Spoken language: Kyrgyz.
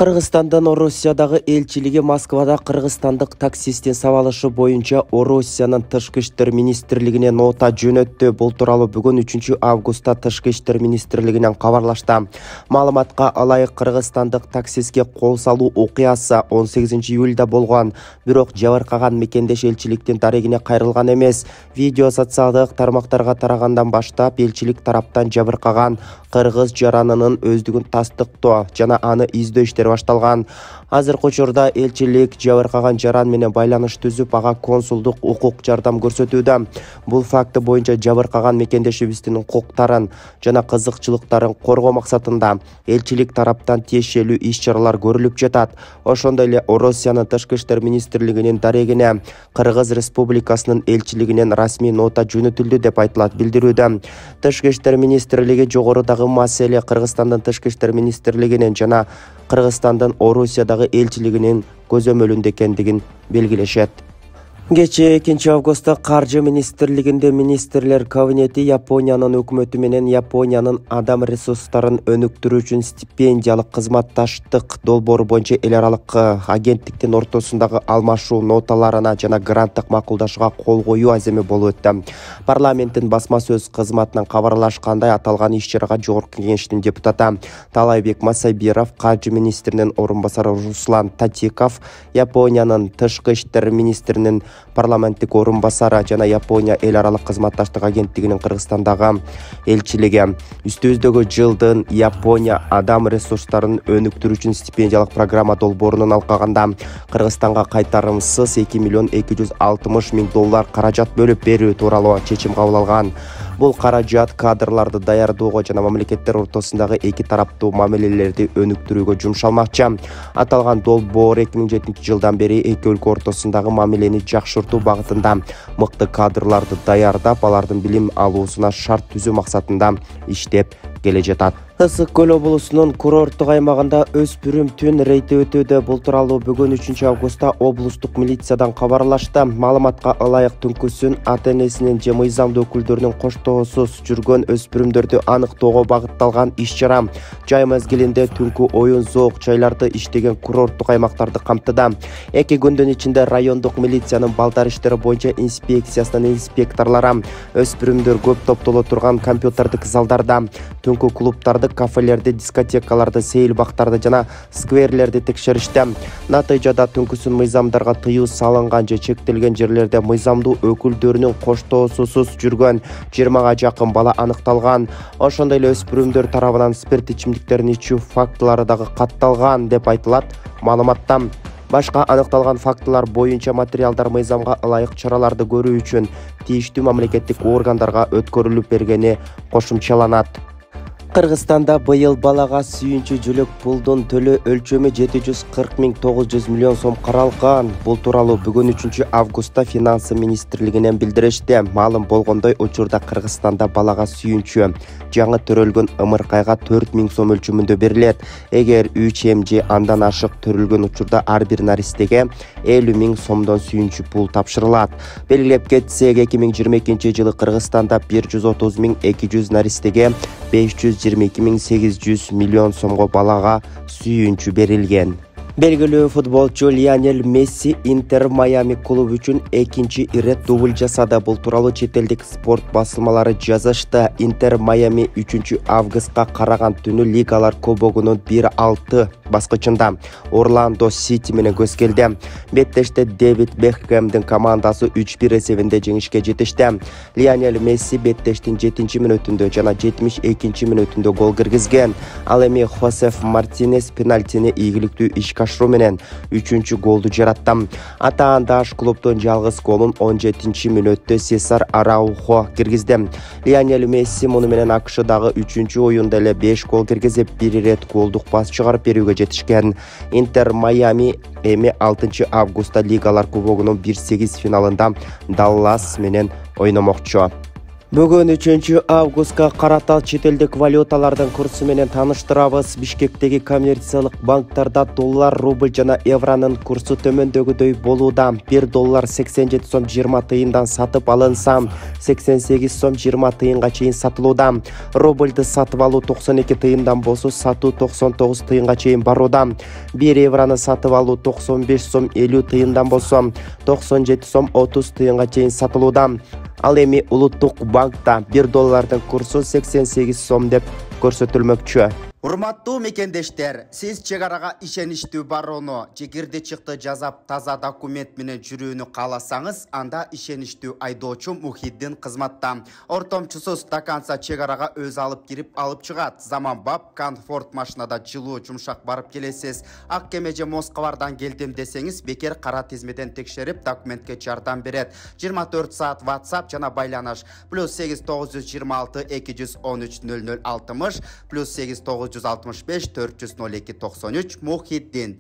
Кыргызстандан Орусиядагы элчилиги Москвада кыргызстандык таксисттин сабалышы боюнча Орусиянын тышкы иштер министрлигине нота жөнөттү. Бул тууралуу бүгүн 3 августта тышкы иштер министрлигинен кабарлашты. Маалыматка ылайык кыргызстандык таксиске кол салуу окуясы 18 июлда болгон. Бирок жабыркаган мекендеш элчиликтин дарегине кайрылган эмес. Видео социалдык тармактарга тарагандан баштап элчилик тараптан жабыркаган кыргыз жаранынын өздүгүн тастыктоо жана аны издөө иштери башталган. Азыркы учурда элчилик жабыркаган жаран менен байланыш түзүп, ага консулдук укук жардам көрсөтүүдө. Бул факты боюнча жабыркаган мекендешибиздин укуктарын жана кызыкчылыктарын коргоо максатында элчилик тараптан тиешелүү иш-чаралар көрүлүп жатат. Ошондой эле Орусиянын тышкы иштер министрлигинин дарегине Кыргыз Республикасынын элчилигинен расмий нота жөнөтүлдү деп айтылат билдирүүдө. Тышкы иштер министрлиги жогорудагы маселе Кыргызстандын тышкы иштер министрлигинин жана Кыргызстандын Орусиядагы элчилигинин көзөмөлүндө экендигин белгилешет. Кечээ 2 августта Каржы министрлигинде министрлер кабинети Япониянын өкмөтү менен Япониянын адам ресурстарын өнүктүрүү үчүн стипендиялык кызматташтык долбоору боюнча эл аралык агенттиктин ортосундагы алмашуу ноталарына жана гранттык макулдашууга кол коюу аземи болуп өттү. Парламенттин басма сөз кызматынан кабарлашкандай, аталган иш-чарага Жогорку Кеңештин депутаты Талайбек Масайбиров, Каржы министринин орун басары Руслан Татиков, Япониянын тышкы иштер министринин парламенттик орун басары жана Япония эл аралык кызматташтык агенттигинин Кыргызстандагы элчилиги үстүбүздөгү жылдын Япония адам ресурстарын өнүктүрүү үчүн стипендиялык программа долбоорунун алкагында Кыргызстанга кайтарымсыз 2 миллион 260 миң доллар каражат бөлүп берүү тууралуу чечим кабыл алган. Бул каражат кадрларды даярдоого жана мамлекеттер ортосундагы эки тараптуу мамилелерди өнүктүрүүгө жумшалмакчы. Аталган долбоор 2007 жылдан бери эки өлкө ортосундагы мамилени жакшыртуу багытында мыкты кадрларды даярдап, алардын билим алуусуна шарт түзүү максатында иштеп келе жатат. Ысык көл облусунун курорттук аймагында өспүрүм түн рейди өтүүдө. Бул тууралуу бүгүн 3 августта облустук милициядан кабарлашты. Маалыматка ылайык түнкүсүн ата-энесинин же мыйзамдуу өкүлдөрүнүн коштоосуз жүргөн өспүрүмдөрдү аныктоого багытталган иш-чара жай мезгилинде түнкү оюн зоок жайларды иштеген курорттук аймактарды камтыды. 2 күндүн ичинде райондук милициянын балдар иштери боюнча инспекциясынын инспекторлору өспүрүмдөр көп топтоло турган компьютердик залдарда, түнкү клубтарды, кафелерди, дискотекаларды, сейил бактарды жана скверлерди текшеришти. Натыйжада түнкүсүн мыйзамдарга тыюу салынган же чектелген жерлерде мыйзамдуу өкүлдөрүнүн коштоосусуз жүргөн 20га жакын бала аныкталган. Ошондой эле өспүрүмдөр тарабынан спирт ичимдиктерин ичүү фактылары дагы катталган деп айтылат маалыматта. Башка аныкталган фактылар боюнча материалдар мыйзамга ылайык чараларды көрүү үчүн тийиштүү мамлекеттик органдарга өткөрүлүп бергени кошумчаланат. Кыргызстанда быйыл балага сүйүнчү жүлөк пулдун төлөө өлчөмү 740 миллион сом каралган. Бул тууралуу бүгүн 3 августта финансы министрлигинен билдиришти. Маалым болгондой, учурда Кыргызстанда балага сүйүнчү жаңы төрөлгөн ымыркайга 4000 сом өлчөмүндө берилет. Эгер 3 же андан ашык төрөлгөн учурда ар бир наристеге 50 миң сомдон сүйүнчү пул тапшырылат. Белгилеп кетсек, 2022 жылы Кыргызстанда 130 200 наристеге 522 800 миллион сомго балага сүйүнчү берилген. Белгилүү футболчу Лионель Месси Интер Майами клубу үчүн экинчи ирет дубль жасады. Бул тууралуу чет элдик спорт басылмалары жазышты. Интер Майами 3 августка караган түнү Лигалар кубогунун 1-6 баскычында Орландо Сити менен көз келди. Беттеште Дэвид Бекхэмдин командасы 3-1 эсебинде жеңишке жетишти. Лионель Месси беттештин 7-мүнөтүндө жана 72-мүнөтүндө гол киргизген. Ал эми Хосеф Мартинес пенальтини ийгиликтүү ишке ашыруу менен 3-чү голду жаратты. Атаандаш клубдун жалгыз голун 17-мүнөттө Сесар Араухо киргизди. Лионель Месси муну менен АКШдагы 3-чү оюнда эле 5 гол киргизип, 1 ирет голдук пас чыгарып берүүгө жетишкен. Интер Майами эми 6 августта Лигалар кубогунун 1-8 финалында Даллас менен ойномокчу. Бүгін 3 августка карата четелдик валюталардын курсу менен таныштырабыз. Бишкектеги коммерциялык банктарда доллар, рубль жана евронун курсу төмөндөгүдөй болууда. 1 доллар 87 сом 20 тыйындан сатып алынса, 88 сом 20 тыйынга чейин сатылууда. Рубльды сатып алуу 92 тыйындан болсо, сатуу 99 тыйынга чейин барууда. 1 евроны сатып алуу 95 сом 50 тыйындан болсо, 97 сом 30 тыйынга чейин сатылууда. Ал эми улуттук банкта 1 доллардын курсу 88 сом деп көрсөтүлмөкчү. Урматтуу мекендештер, сиз чек арага ишеничтүү барууну, чекирди чыкты жазап таза документ менен жүрүүнү кааласаңыз, анда ишеничтүү айдоочу Мухиддин кызматта. Ортомчусу стаканса чек арага өз алып кирип алып чыгат. Заманбап комфорт машинада жылуу жумшак барып келесиз. Ак кеме же Москвардан келдим десеңиз, бекер кара тизмеден текшерип документке жардам берет. 24 саат WhatsApp жана байланыш +8 926 213 0060 +8 965 402 93 Мухиддин.